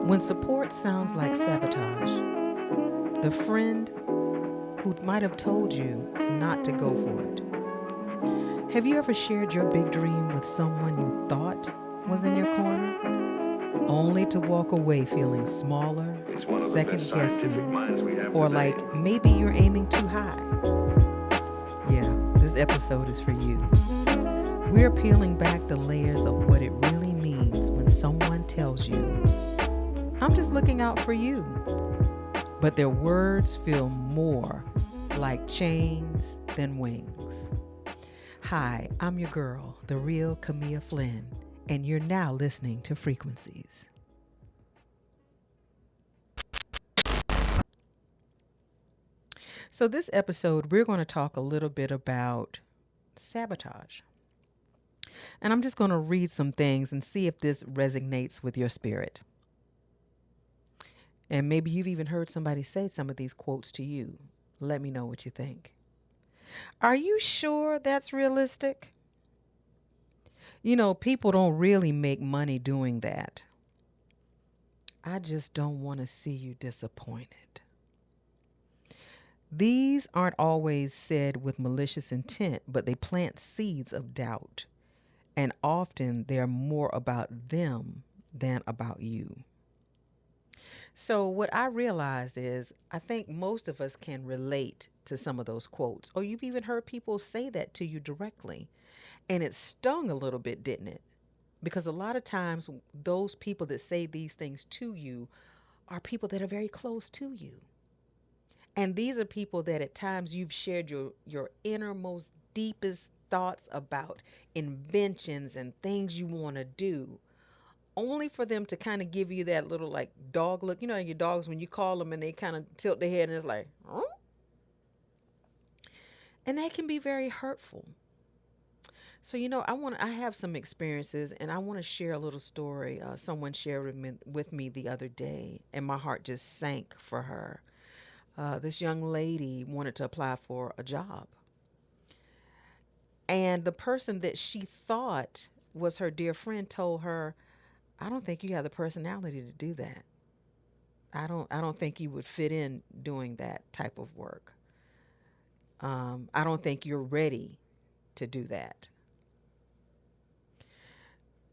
When support sounds like sabotage, the friend who might have told you not to go for it. Have you ever shared your big dream with someone you thought was in your corner, only to walk away feeling smaller, He's one of the best second scientific guessing, minds we have or today. like maybe you're aiming too high? Yeah, this episode is for you. We're peeling back the layers of what it really means when someone tells you, I'm just looking out for you. But their words feel more like chains than wings. Hi, I'm your girl, the real Camilla Flynn, and you're now listening to Frequencies. So, this episode, we're going to talk a little bit about sabotage. And I'm just going to read some things and see if this resonates with your spirit. And maybe you've even heard somebody say some of these quotes to you. Let me know what you think. Are you sure that's realistic? You know, people don't really make money doing that. I just don't want to see you disappointed. These aren't always said with malicious intent, but they plant seeds of doubt. And often they're more about them than about you. So, what I realized is I think most of us can relate to some of those quotes, or you've even heard people say that to you directly. And it stung a little bit, didn't it? Because a lot of times, those people that say these things to you are people that are very close to you. And these are people that at times you've shared your innermost, deepest thoughts about inventions and things you want to do, only for them to kind of give you that little like dog look. You know, your dogs, when you call them and they kind of tilt their head and it's like, huh? And that can be very hurtful. So I have some experiences, and I want to share a little story. Someone shared with me the other day, and my heart just sank for her. This young lady wanted to apply for a job, and the person that she thought was her dear friend told her, "I don't think you have the personality to do that. I don't think you would fit in doing that type of work. I don't think you're ready to do that."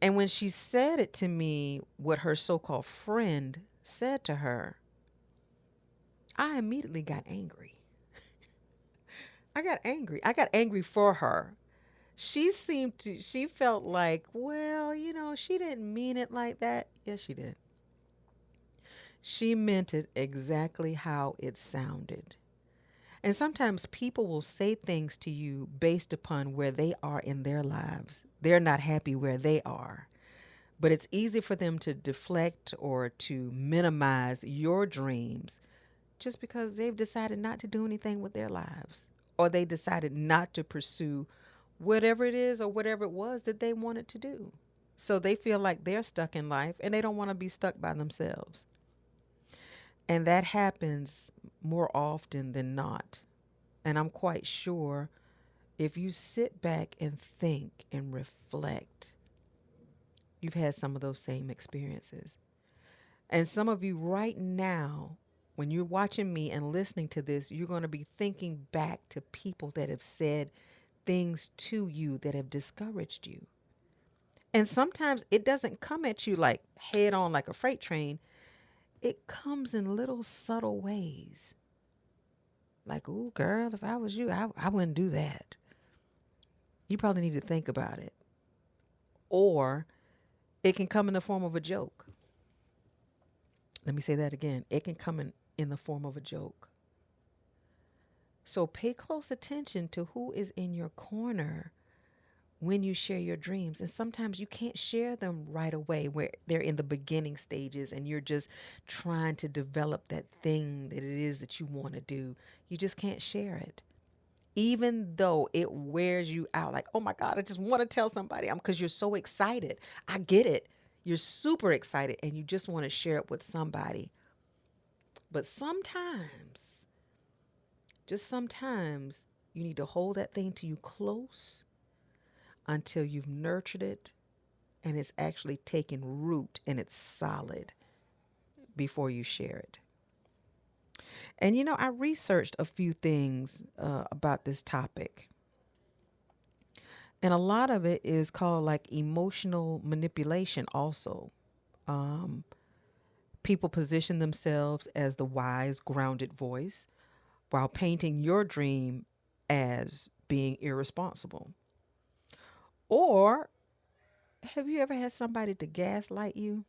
And when she said it to me, what her so called friend said to her, I immediately got angry. I got angry. I got angry for her. She felt like, well, she didn't mean it like that. Yes, she did. She meant it exactly how it sounded. And sometimes people will say things to you based upon where they are in their lives. They're not happy where they are. But it's easy for them to deflect or to minimize your dreams just because they've decided not to do anything with their lives, or they decided not to pursue whatever it is or whatever it was that they wanted to do. So they feel like they're stuck in life and they don't want to be stuck by themselves. And that happens more often than not. And I'm quite sure if you sit back and think and reflect, you've had some of those same experiences. And some of you right now, when you're watching me and listening to this, you're going to be thinking back to people that have said things to you that have discouraged you. And sometimes it doesn't come at you like head on like a freight train. It comes in little subtle ways. Like, ooh, girl, if I was you, I wouldn't do that. You probably need to think about it. Or it can come in the form of a joke. Let me say that again. It can come in the form of a joke. So pay close attention to who is in your corner when you share your dreams. And sometimes you can't share them right away where they're in the beginning stages and you're just trying to develop that thing that it is that you want to do. You just can't share it. Even though it wears you out, like, oh my God, I just want to tell somebody. Because you're so excited. I get it. You're super excited and you just want to share it with somebody. But sometimes, just sometimes, you need to hold that thing to you close until you've nurtured it and it's actually taken root and it's solid. before you share it. And I researched a few things about this topic. And a lot of it is called like emotional manipulation, also. Um, People position themselves as the wise, grounded voice while painting your dream as being irresponsible. Or have you ever had somebody to gaslight you?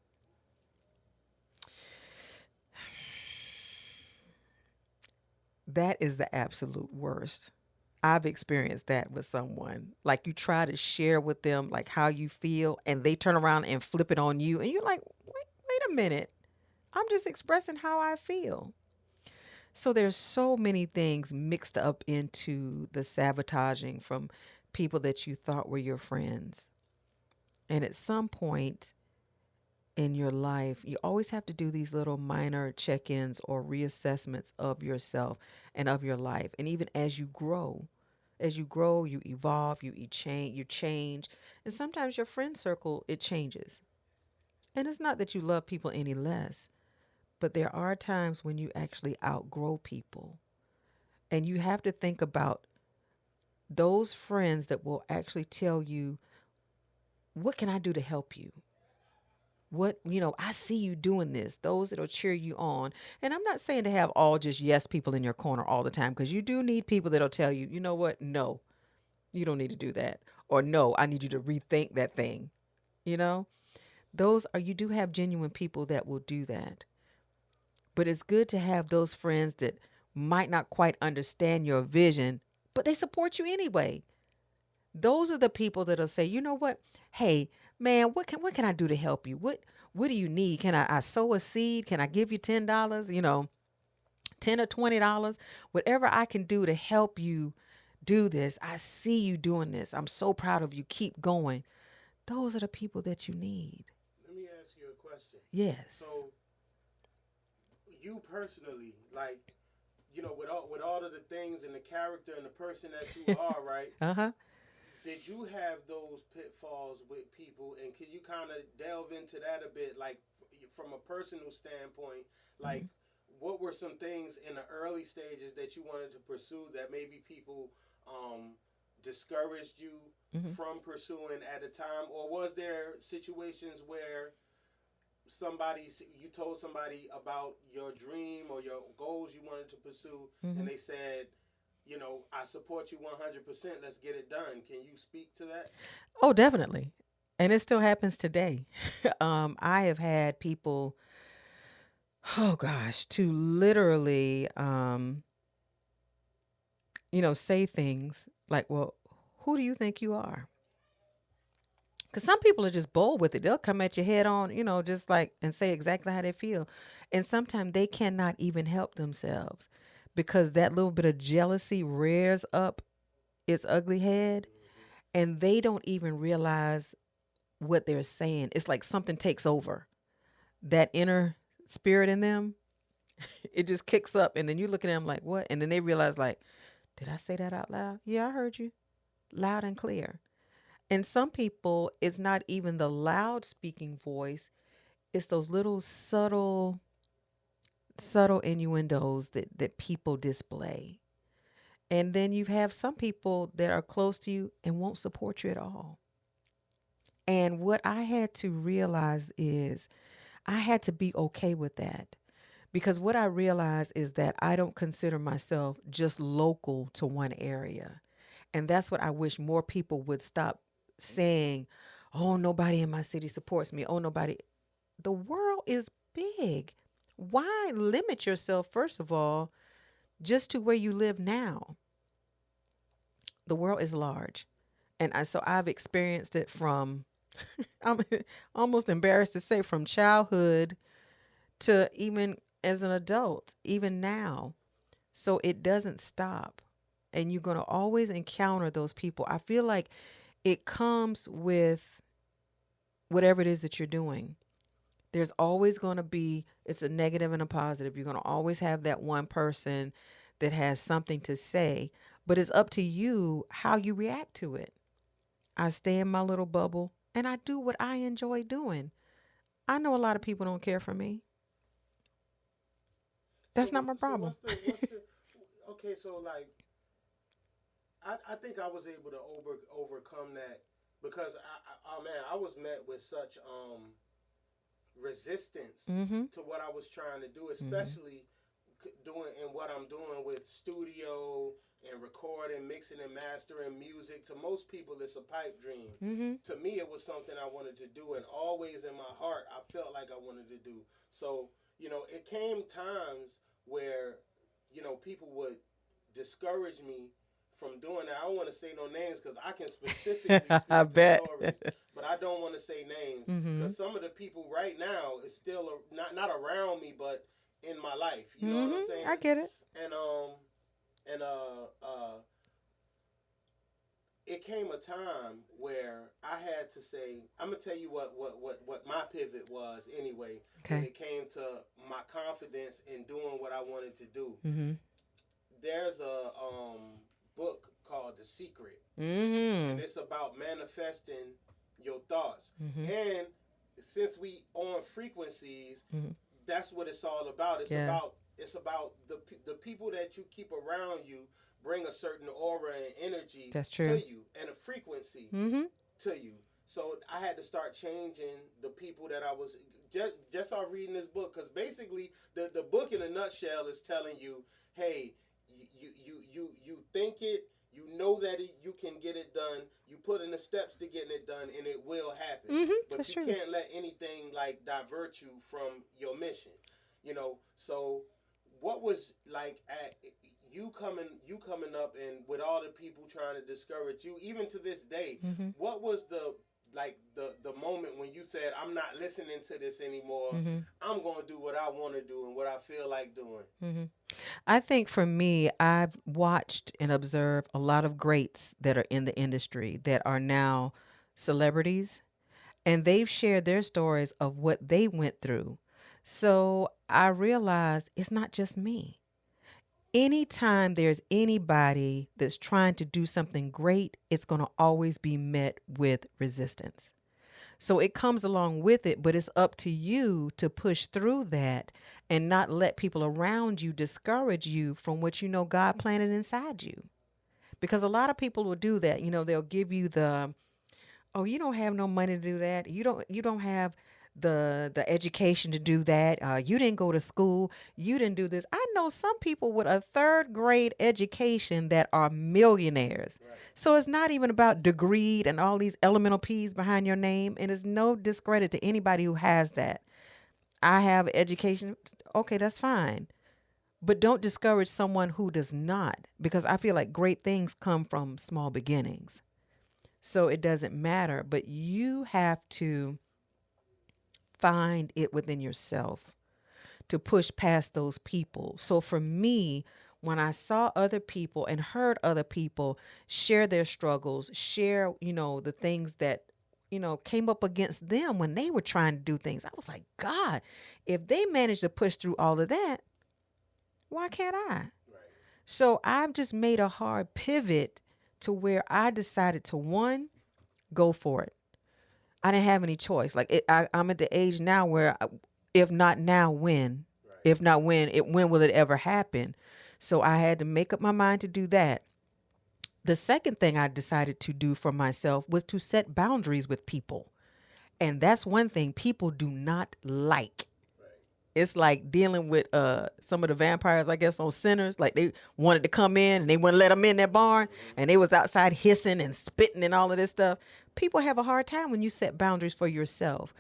That is the absolute worst. I've experienced that with someone. Like you try to share with them like how you feel and they turn around and flip it on you and you're like, wait a minute. I'm just expressing how I feel. So there's so many things mixed up into the sabotaging from people that you thought were your friends. And at some point in your life, you always have to do these little minor check ins or reassessments of yourself and of your life. And even as you grow, you evolve, you change. And sometimes your friend circle, it changes. And it's not that you love people any less, but there are times when you actually outgrow people. And you have to think about those friends that will actually tell you, what can I do to help you? I see you doing this, those that'll cheer you on. And I'm not saying to have all just yes people in your corner all the time, because you do need people that'll tell you, you know what? No, you don't need to do that. Or no, I need you to rethink that thing. You know, you do have genuine people that will do that. But it's good to have those friends that might not quite understand your vision, but they support you anyway. Those are the people that'll say, you know what? Hey, man, what can I do to help you? What do you need? Can I sow a seed? Can I give you $10? 10 or $20, whatever I can do to help you do this. I see you doing this. I'm so proud of you. Keep going. Those are the people that you need. Let me ask you a question. Yes. So, you personally, like, with all of the things and the character and the person that you are, right? Uh-huh. Did you have those pitfalls with people, and can you kind of delve into that a bit, like from a personal standpoint, like what were some things in the early stages that you wanted to pursue that maybe people um, discouraged you Mm-hmm. from pursuing at the time, or was there situations where you told somebody about your dream or your goals you wanted to pursue, Mm-hmm. and they said, I support you 100%. Let's get it done. Can you speak to that? Oh, definitely. And it still happens today. I have had people, oh gosh, to literally, say things like, well, who do you think you are? Because some people are just bold with it. They'll come at your head on, just like, and say exactly how they feel. And sometimes they cannot even help themselves because that little bit of jealousy rears up its ugly head and they don't even realize what they're saying. It's like something takes over that inner spirit in them. It just kicks up. And then you look at them like, what? And then they realize, like, did I say that out loud? Yeah, I heard you loud and clear. And some people, it's not even the loud speaking voice, it's those little subtle innuendos that people display. And then you have some people that are close to you and won't support you at all. And what I had to realize is I had to be okay with that. Because what I realize is that I don't consider myself just local to one area. And that's what I wish more people would stop saying, oh, nobody in my city supports me. Oh, nobody. The world is big. Why limit yourself, first of all, just to where you live now? The world is large. And so I've experienced it from, I'm almost embarrassed to say, from childhood to even as an adult, even now. So it doesn't stop. And you're going to always encounter those people. I feel like it comes with whatever it is that you're doing. There's always going to be, it's a negative and a positive. You're going to always have that one person that has something to say, but it's up to you how you react to it. I stay in my little bubble and I do what I enjoy doing. I know a lot of people don't care for me. That's not my So problem. what's the okay? So like I think I was able to overcome that because oh man, I was met with such resistance Mm-hmm. to what I was trying to do, Mm-hmm. especially doing and what I'm doing with studio and recording, mixing and mastering music. To most people, it's a pipe dream. Mm-hmm. To me, it was something I wanted to do, and always in my heart, I felt like I wanted to do. So, it came times where, people would discourage me from doing that. I don't want to say no names because I can specifically I speak to bet. stories, but I don't want to say names Mm-hmm. because some of the people right now is still not around me, but in my life. You know what I'm Mm-hmm. I saying? get it. And it came a time where I had to say, I'm gonna tell you what my pivot was anyway. When Okay. it came to my confidence in doing what I wanted to do, Mm-hmm. there's a book called The Secret, and Mm-hmm. it's about manifesting your thoughts. Mm-hmm. And since we on frequencies, Mm-hmm. that's what it's all about. Yeah, It's about the people that you keep around you bring a certain aura and energy that's to true. you and a frequency Mm-hmm. to you. So I had to start changing the people that I was just off reading this book because basically the book in a nutshell is telling you, hey, you think it, you know that you can get it done. You put in the steps to getting it done, and it will happen. Mm-hmm. But That's you true. can't let anything like divert you from your mission. So what was like at you coming up and with all the people trying to discourage you, even to this day, Mm-hmm. what was the moment when you said, I'm not listening to this anymore, Mm-hmm. I'm going to do what I want to do and what I feel like doing? Mm-hmm. I think for me, I've watched and observed a lot of greats that are in the industry that are now celebrities, and they've shared their stories of what they went through. So I realized it's not just me. Anytime there's anybody that's trying to do something great, it's going to always be met with resistance. So it comes along with it, but it's up to you to push through that and not let people around you discourage you from what you know God planted inside you. Because a lot of people will do that. They'll give you the, oh, you don't have no money to do that. You don't have the education to do that. You didn't go to school. You didn't do this. I know some people with a third grade education that are millionaires. Right. So it's not even about degree and all these elemental P's behind your name. And it's no discredit to anybody who has that. I have education. Okay, that's fine. But don't discourage someone who does not, because I feel like great things come from small beginnings. So it doesn't matter, but you have to find it within yourself to push past those people. So for me, when I saw other people and heard other people share their struggles, share, the things that, came up against them when they were trying to do things, I was like, God, if they managed to push through all of that, why can't I? Right. So I've just made a hard pivot to where I decided to, one, go for it. I didn't have any choice. Like I'm at the age now where, if not now, when? Right. If not when, when will it ever happen? So I had to make up my mind to do that. The second thing I decided to do for myself was to set boundaries with people. And that's one thing people do not like. Right. It's like dealing with some of the vampires, I guess, on Sinners. Like they wanted to come in and they wouldn't let them in that barn, Mm-hmm. and they was outside hissing and spitting and all of this stuff. People have a hard time when you set boundaries for yourself.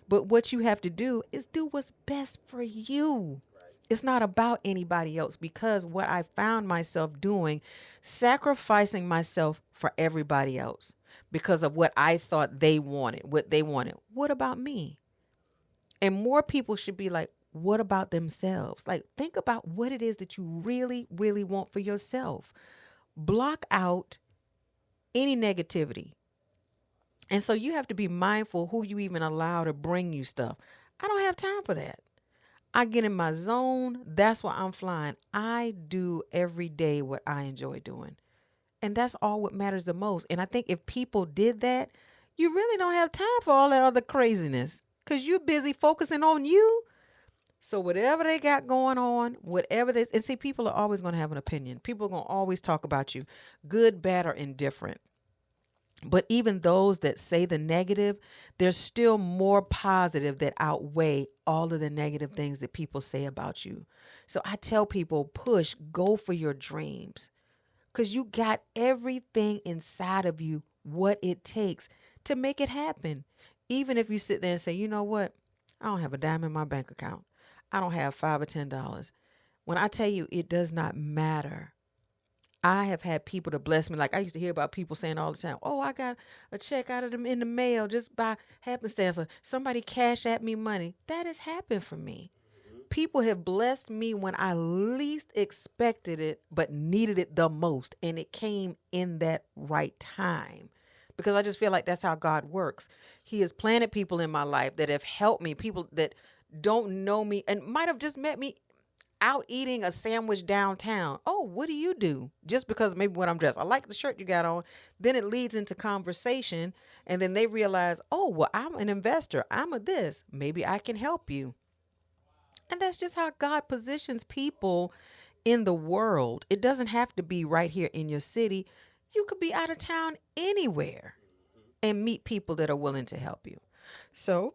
But what you have to do is do what's best for you. Right. It's not about anybody else, because what I found myself doing, sacrificing myself for everybody else because of what I thought they wanted, what they wanted. What about me? And more people should be like, what about themselves? Like, think about what it is that you really, really want for yourself. Block out any negativity. And so you have to be mindful who you even allow to bring you stuff. I don't have time for that. I get in my zone. That's why I'm flying. I do every day what I enjoy doing. And that's all what matters the most. And I think if people did that, you really don't have time for all that other craziness because you're busy focusing on you. So whatever they got going on, whatever they, and see, people are always going to have an opinion. People are going to always talk about you, good, bad, or indifferent. But even those that say the negative, there's still more positive that outweigh all of the negative things that people say about you. So I tell people, push, go for your dreams, because you got everything inside of you, what it takes to make it happen. Even if you sit there and say, you know what, I don't have a dime in my bank account, I don't have $5 or $10. When I tell you, it does not matter. I have had people to bless me. Like I used to hear about people saying all the time, "Oh, I got a check out of them in the mail just by happenstance. Or somebody cash at me money." That has happened for me. People have blessed me when I least expected it, but needed it the most, and it came in that right time. Because I just feel like that's how God works. He has planted people in my life that have helped me, people that don't know me and might have just met me out eating a sandwich downtown. Oh, what do you do? Just because maybe when I'm dressed, I like the shirt you got on. Then it leads into conversation. And then they realize, oh, well, I'm an investor. I'm a this. Maybe I can help you. And that's just how God positions people in the world. It doesn't have to be right here in your city. You could be out of town anywhere and meet people that are willing to help you. So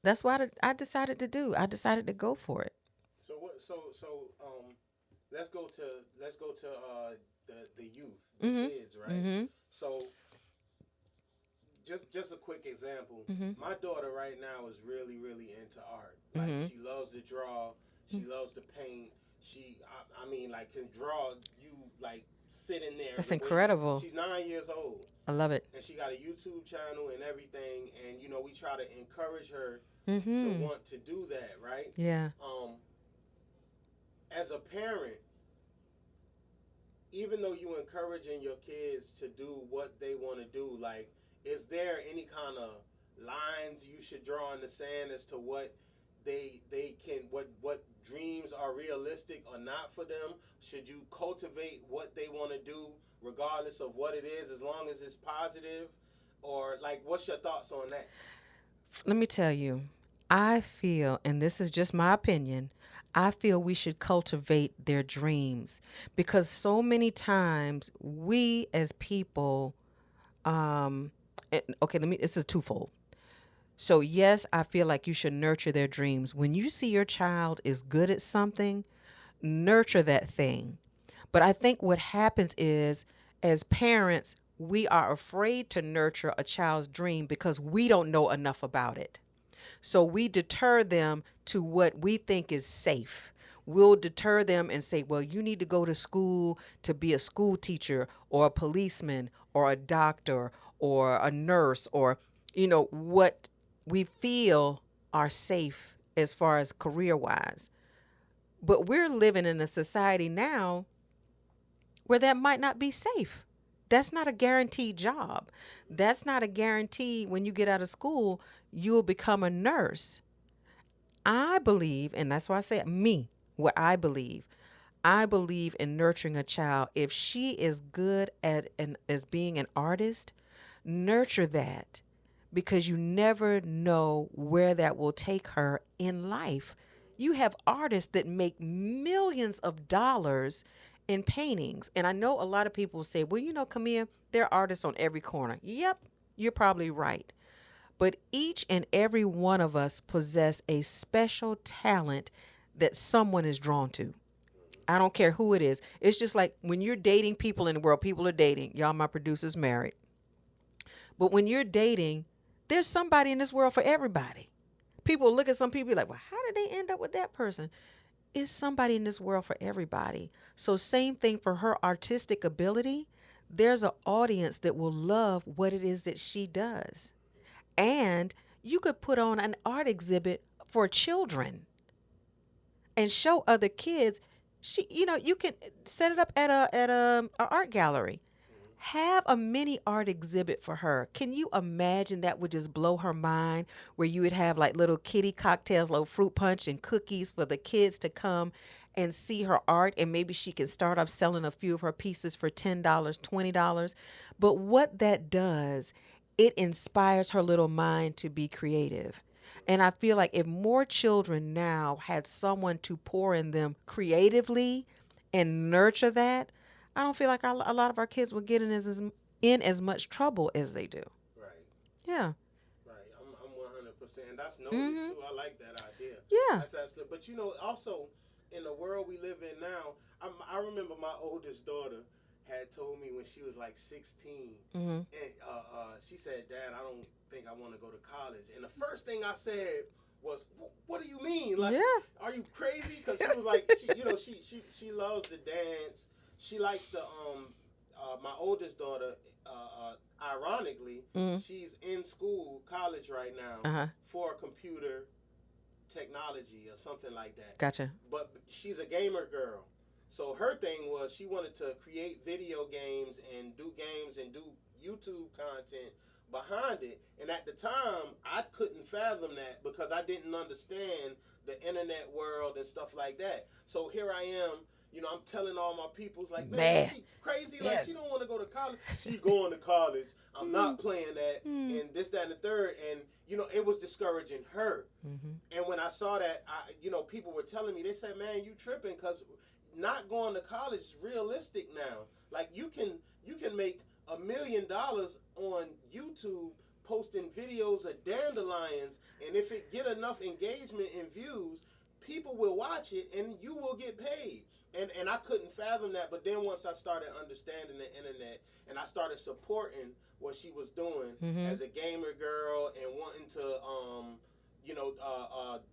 that's what I decided to do. I decided to go for it. So what? Let's go to the youth, the kids, right? So just a quick example. My daughter right now is really into art. Like she loves to draw. She loves to paint. I mean, like can draw. You like sitting there. That's the way incredible. She's 9 years old, I love it. and she got a YouTube channel and everything. And we try to encourage her to Mm-hmm. want to do that, right? Yeah. As a parent, even though you encouraging your kids to do what they want to do, like, is there any kind of lines you should draw in the sand as to what they can what dreams are realistic or not for them? Should you cultivate what they want to do regardless of what it is, as long as it's positive? Or like, what's your thoughts on that? Let me tell you, I feel, and this is just my opinion, I feel we should cultivate their dreams because so many times we as people, okay, this is twofold. So, yes, I feel like you should nurture their dreams. When you see your child is good at something, nurture that thing. But I think what happens is, as parents, we are afraid to nurture a child's dream because we don't know enough about it. So we deter them to what we think is safe. We'll deter them and say, well, you need to go to school to be a school teacher or a policeman or a doctor or a nurse or, what we feel are safe as far as career wise. But we're living in a society now where that might not be safe. That's not a guaranteed job. That's not a guarantee when you get out of school, you'll become a nurse. I believe, and that's why I say me, what I believe in nurturing a child. If she is good at as being an artist, nurture that because you never know where that will take her in life. You have artists that make millions of dollars in paintings. And I know a lot of people say, well, Camille, there are artists on every corner. Yep, you're probably right. But each and every one of us possess a special talent that someone is drawn to. I don't care who it is. It's just like when you're dating people in the world, people are dating. Y'all, my producer's married. But when you're dating, there's somebody in this world for everybody. People look at some people like, well, how did they end up with that person? Is somebody in this world for everybody. So same thing for her artistic ability. There's an audience that will love what it is that she does. And you could put on an art exhibit for children and show other kids. You can set it up at a art gallery. Have a mini art exhibit for her. Can you imagine that would just blow her mind where you would have like little kitty cocktails, little fruit punch and cookies for the kids to come and see her art, and maybe she can start off selling a few of her pieces for $10, $20. But what that does, it inspires her little mind to be creative. And I feel like if more children now had someone to pour in them creatively and nurture that, I don't feel like a lot of our kids would get in as much trouble as they do. Right. Yeah. Right. I'm 100%. And that's noted Mhm. too. I like that idea. Yeah. That's absolutely. But also in the world we live in now, I remember my oldest daughter had told me when she was like 16, Mhm. and she said, "Dad, I don't think I want to go to college." And the first thing I said was, "What do you mean? Like, Yeah. are you crazy?" Because she was like, she loves to dance. She likes to my oldest daughter, ironically, Mhm. she's in school, college right now Uh huh. for computer technology or something like that. Gotcha. But she's a gamer girl. So her thing was she wanted to create video games and do YouTube content behind it. And at the time, I couldn't fathom that because I didn't understand the internet world and stuff like that. So here I am, I'm telling all my peoples like, man, Man. she crazy, like Yeah. she don't want to go to college. She's going to college. I'm Mm. not playing that, Mm. and this, that, and the third, and it was discouraging her. Mhm. And when I saw that, people were telling me, they said, "Man, you tripping because not going to college is realistic now. Like you can make $1 million on YouTube posting videos of dandelions, and if it get enough engagement and views, people will watch it, and you will get paid." And I couldn't fathom that. But then once I started understanding the internet and I started supporting what she was doing Mhm. as a gamer girl and wanting to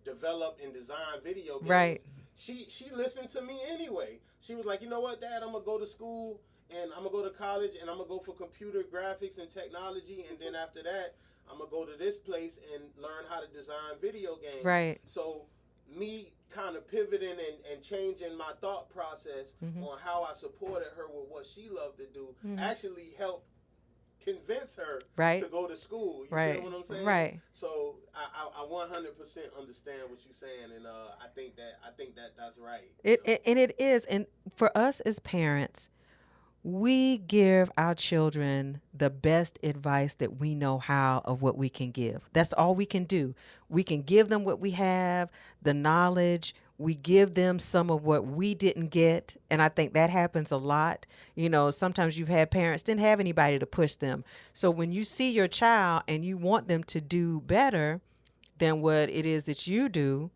develop and design video games. Right. She listened to me anyway. She was like, "You know what, Dad? I'm gonna go to school and I'm gonna go to college and I'm gonna go for computer graphics and technology, and then after that, I'm gonna go to this place and learn how to design video games." Right. So me kind of pivoting and changing my thought process Mhm. on how I supported her with what she loved to do Mhm. actually helped convince her Right. to go to school. You Right. feel what I'm saying? Right. So I 100% understand what you're saying, and I think that that's right. And it is, and for us as parents, we give our children the best advice that we know how of what we can give. That's all we can do. We can give them what we have, the knowledge. We give them some of what we didn't get. And I think that happens a lot. Sometimes you've had parents didn't have anybody to push them. So when you see your child and you want them to do better than what it is that you do,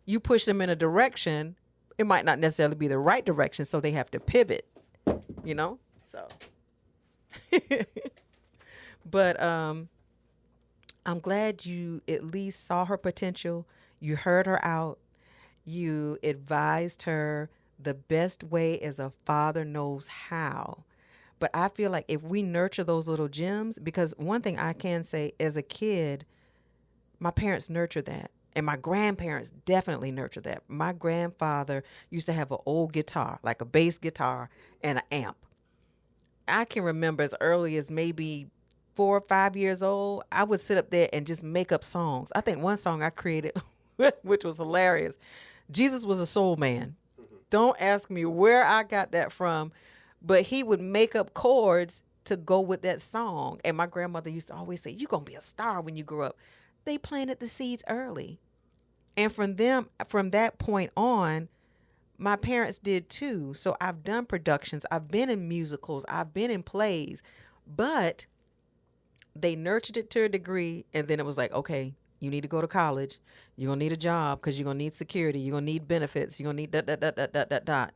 you push them in a direction. It might not necessarily be the right direction. So they have to pivot, you know? So, but I'm glad you at least saw her potential. You heard her out. You advised her the best way as a father knows how. But I feel like if we nurture those little gems, because one thing I can say as a kid, my parents nurtured that. And my grandparents definitely nurtured that. My grandfather used to have an old guitar, like a bass guitar and an amp. I can remember as early as maybe 4 or 5 years old, I would sit up there and just make up songs. I think one song I created, which was hilarious, Jesus was a soul man. Don't ask me where I got that from, but he would make up chords to go with that song. And my grandmother used to always say, "You're going to be a star when you grow up." They planted the seeds early. And from that point on, my parents did too. So I've done productions, I've been in musicals, I've been in plays, but they nurtured it to a degree. And then it was like, okay, you need to go to college. You're going to need a job because you're going to need security. You're going to need benefits. You're going to need dot.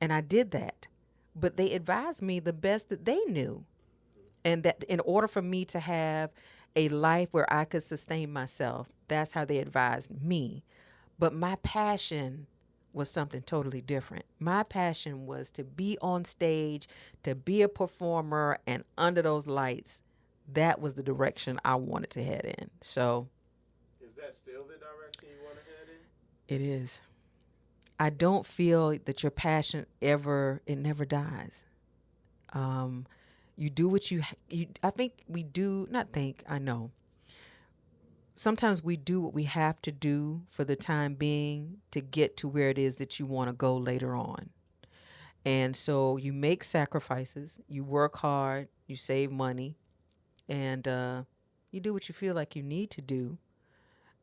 And I did that. But they advised me the best that they knew. And that in order for me to have a life where I could sustain myself, that's how they advised me. But my passion was something totally different. My passion was to be on stage, to be a performer, and under those lights, that was the direction I wanted to head in. So Is that still the direction you want to head in? it is. I don't feel that your passion it never dies. Um, you do what you, I think we do, not think, I know. Sometimes we do what we have to do for the time being to get to where it is that you want to go later on. And so you make sacrifices, you work hard, you save money, and you do what you feel like you need to do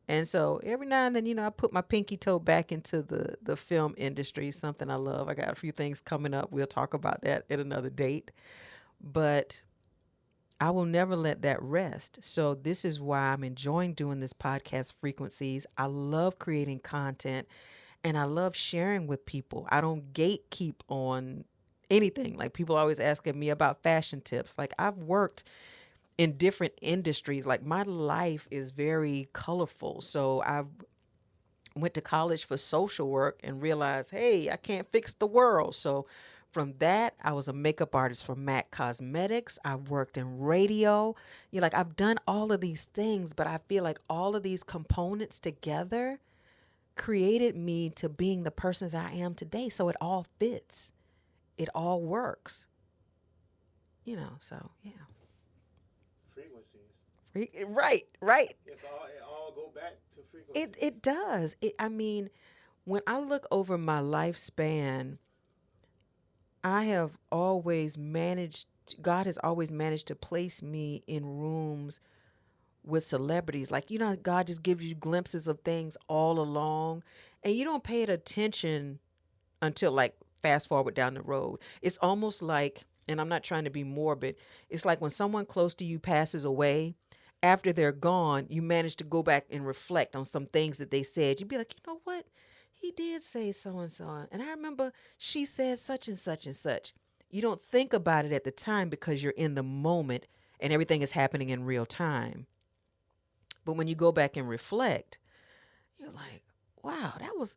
And so every now and then, I put my pinky toe back into the film industry, something I love. I got a few things coming up. We'll talk about that at another date. But I will never let that rest. So this is why I'm enjoying doing this podcast frequencies. I love creating content and I love sharing with people. I don't gatekeep on anything. Like people always asking me about fashion tips. Like I've worked in different industries. Like my life is very colorful. So I went to college for social work and realized, hey, I can't fix the world. So from that, I was a makeup artist for MAC Cosmetics. I've worked in radio. Like I've done all of these things, but I feel like all of these components together created me to being the person that I am today. So it all fits. It all works. So yeah. Frequencies. Right, right. It all go back to It frequencies. it does. I mean, when I look over my lifespan, I have always managed, God has always managed to place me in rooms with celebrities. Like, God just gives you glimpses of things all along, and you don't pay it attention until like fast forward down the road. It's almost like, and I'm not trying to be morbid, it's like when someone close to you passes away, after they're gone, you manage to go back and reflect on some things that they said. You'd be like, you know what? He did say so and so. And I remember she said such and such and such. You don't think about it at the time because you're in the moment and everything is happening in real time. But when you go back and reflect, you're like, wow, that was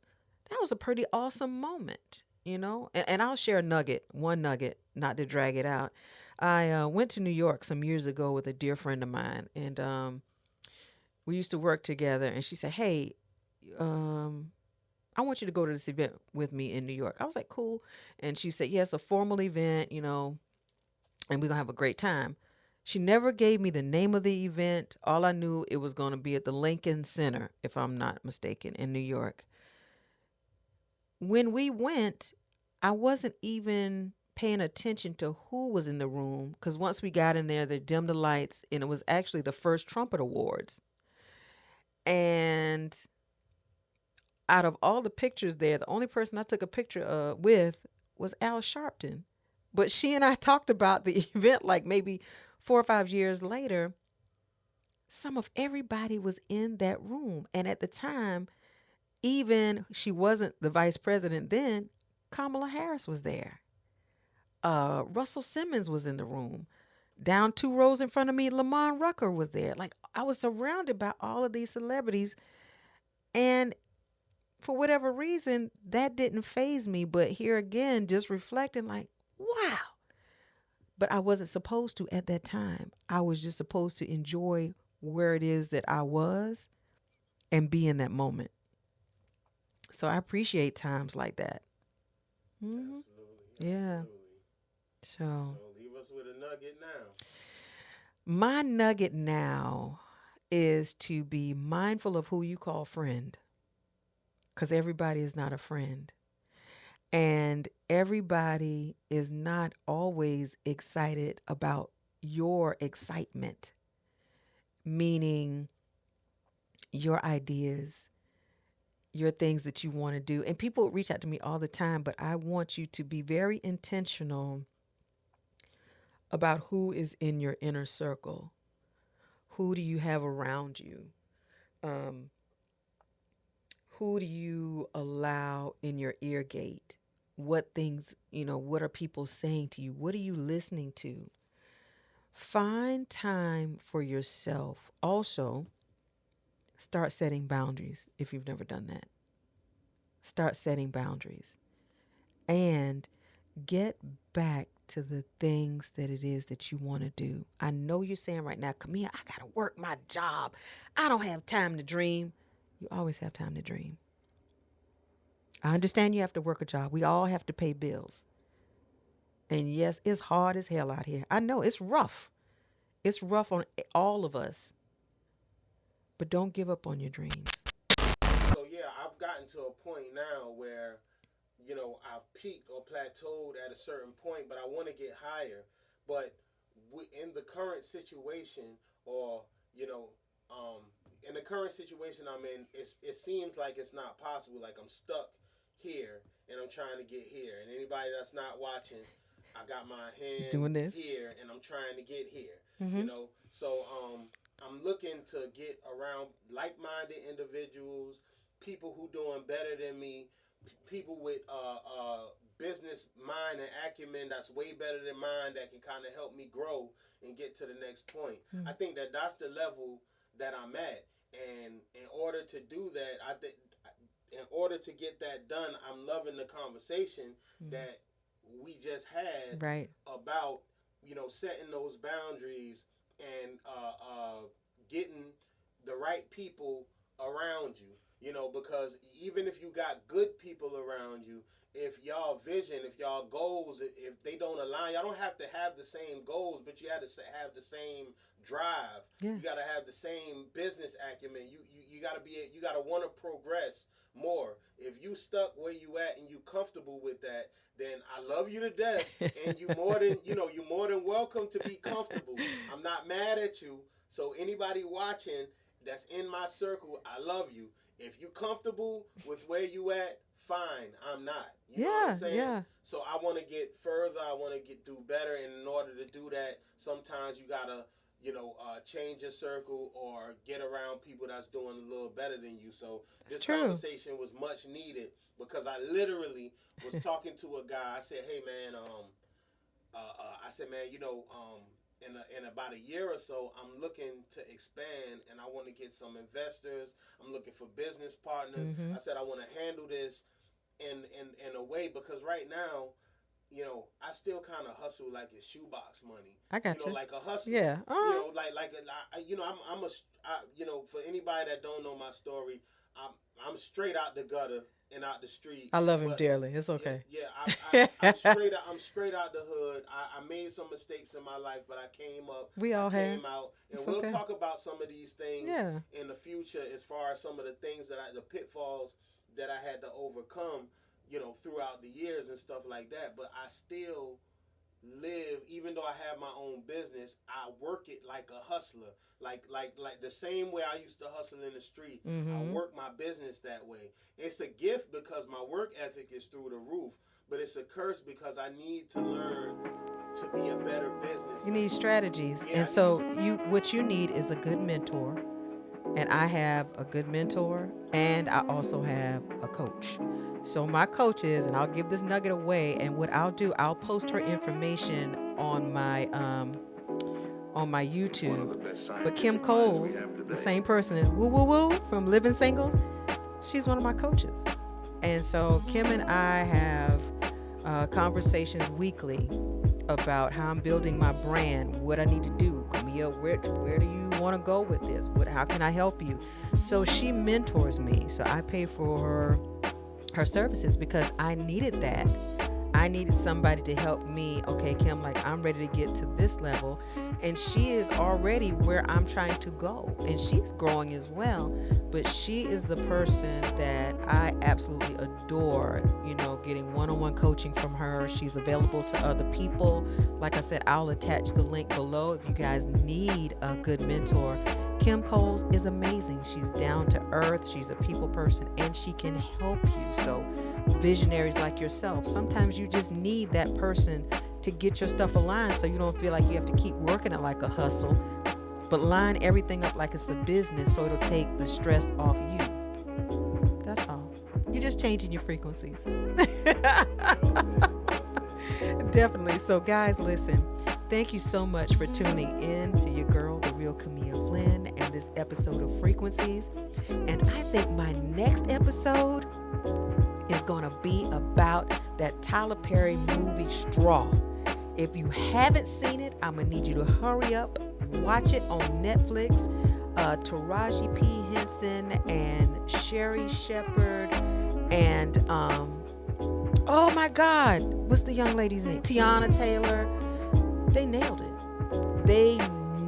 a pretty awesome moment, And I'll share a nugget, one nugget, not to drag it out. I went to New York some years ago with a dear friend of mine, and we used to work together. And she said, "Hey, um, I want you to go to this event with me in New York." I was like, "Cool." And she said, "Yes, a formal event, and we're gonna have a great time." She never gave me the name of the event. All I knew it was going to be at the Lincoln Center, if I'm not mistaken, in New York. When we went, I wasn't even paying attention to who was in the room because once we got in there, they dimmed the lights, and it was actually the first Trumpet Awards. And out of all the pictures there, the only person I took a picture with was Al Sharpton. But she and I talked about the event like maybe 4 or 5 years later. Some of everybody was in that room. And at the time, even she wasn't the vice president then, Kamala Harris was there. Russell Simmons was in the room. Down 2 rows in front of me, Lamont Rucker was there. Like I was surrounded by all of these celebrities, and for whatever reason, that didn't phase me. But here again, just reflecting, like, wow. But I wasn't supposed to at that time. I was just supposed to enjoy where it is that I was and be in that moment. So I appreciate times like that. Hmm. Absolutely, Yeah. absolutely. So So leave us with a nugget now. my nugget now is to be mindful of who you call friend, because everybody is not a friend. And everybody is not always excited about your excitement, meaning your ideas, your things that you want to do. And people reach out to me all the time, but I want you to be very intentional about who is in your inner circle. Who do you have around you? Um, who do you allow in your ear gate? What things, what are people saying to you? What are you listening to? Find time for yourself. Also, start setting boundaries if you've never done that. Start setting boundaries and get back to the things that it is that you want to do. I know you're saying right now, Camille, I got to work my job. I don't have time to dream. You always have time to dream. I understand you have to work a job. We all have to pay bills. And yes, it's hard as hell out here. I know it's rough. It's rough on all of us. But don't give up on your dreams. So yeah, I've gotten to a point now where I've peaked or plateaued at a certain point, but I want to get higher. But in the current situation, or you know, um, in the current situation I'm in, it seems like it's not possible. Like I'm stuck here and I'm trying to get here. And anybody that's not watching, I got my He's hand doing this. here and I'm trying to get here. Mm-hmm. So I'm looking to get around like-minded individuals, people who doing better than me, people with business mind and acumen that's way better than mine that can kind of help me grow and get to the next point. I think that that's the level that I'm at, and in order to do that, I think in order to get that done, I'm loving the conversation that we just had Right. about setting those boundaries and getting the right people around you. Because even if you got good people around you, if y'all vision, if y'all goals, if they don't align, y'all don't have to have the same goals, but you have to have the same drive. Yeah. You got to have the same business acumen. You got to you got to want to progress more. If you stuck where you at and you comfortable with that, then I love you to death, and you more than you're more than welcome to be comfortable. I'm not mad at you. So anybody watching that's in my circle, I love you. If you comfortable with where you at, fine. I'm not. You know what I'm saying? Yeah. So I want to get further. I want to do better. And in order to do that, sometimes you gotta change your circle or get around people that's doing a little better than you. So this conversation was much needed because I literally was talking to a guy. I said, "Hey man, I said, man, in about a year or so, I'm looking to expand and I want to get some investors. I'm looking for business partners. I said I want to handle this in a way because right now, I still kind of hustle like it's shoebox money. I got you. Like a hustle. Yeah. For anybody that don't know my story, I'm straight out the gutter and out the street. I love him dearly. It's okay. I'm straight out the hood. I made some mistakes in my life, but I came up. We all came out, and we'll talk about some of these things Yeah. in the future as far as some of the things the pitfalls that I had to overcome, throughout the years and stuff like that. But I still live, even though I have my own business, I work it like a hustler. Like the same way I used to hustle in the street, I work my business that way. It's a gift because my work ethic is through the roof, but it's a curse because I need to learn to be a better business. You need strategies. And so what you need is a good mentor. And I have a good mentor, and I also have a coach. So my coach is, and I'll give this nugget away, and what I'll do, I'll post her information on my YouTube. But Kim Coles, the same person, woo woo woo from Living Singles, she's one of my coaches. And so Kim and I have conversations weekly about how I'm building my brand, what I need to do. Camille, where do you want to go with this? How can I help you? So she mentors me. So I pay for her services because I needed that. I needed somebody to help me. Okay, Kim, like I'm ready to get to this level. And she is already where I'm trying to go. And she's growing as well. But she is the person that I absolutely adore, getting one-on-one coaching from her. She's available to other people. Like I said, I'll attach the link below if you guys need a good mentor. Kim Coles is amazing. She's down to earth. She's a people person and she can help you. So visionaries like yourself, sometimes you just need that person to get your stuff aligned so you don't feel like you have to keep working it like a hustle, but line everything up like it's a business so it'll take the stress off you. That's all. You're just changing your frequencies. Definitely. So guys, listen, thank you so much for tuning in to your girl, the real Camille Flynn, and this episode of Frequencies. And I think my next episode is going to be about that Tyler Perry movie Straw. If you haven't seen it, I'm going to need you to hurry up, watch it on Netflix. Taraji P. Henson and Sherry Shepherd and oh my God, what's the young lady's name? Tiana Taylor. They nailed it. They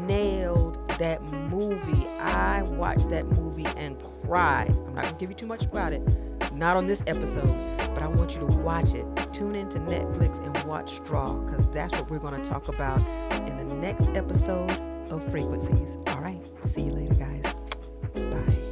nailed that movie. I watched that movie and cried. I'm not going to give you too much about it. Not on this episode, but I want you to watch it. Tune into Netflix and watch Straw, because that's what we're going to talk about in the next episode of Frequencies. All right. See you later, guys. Bye.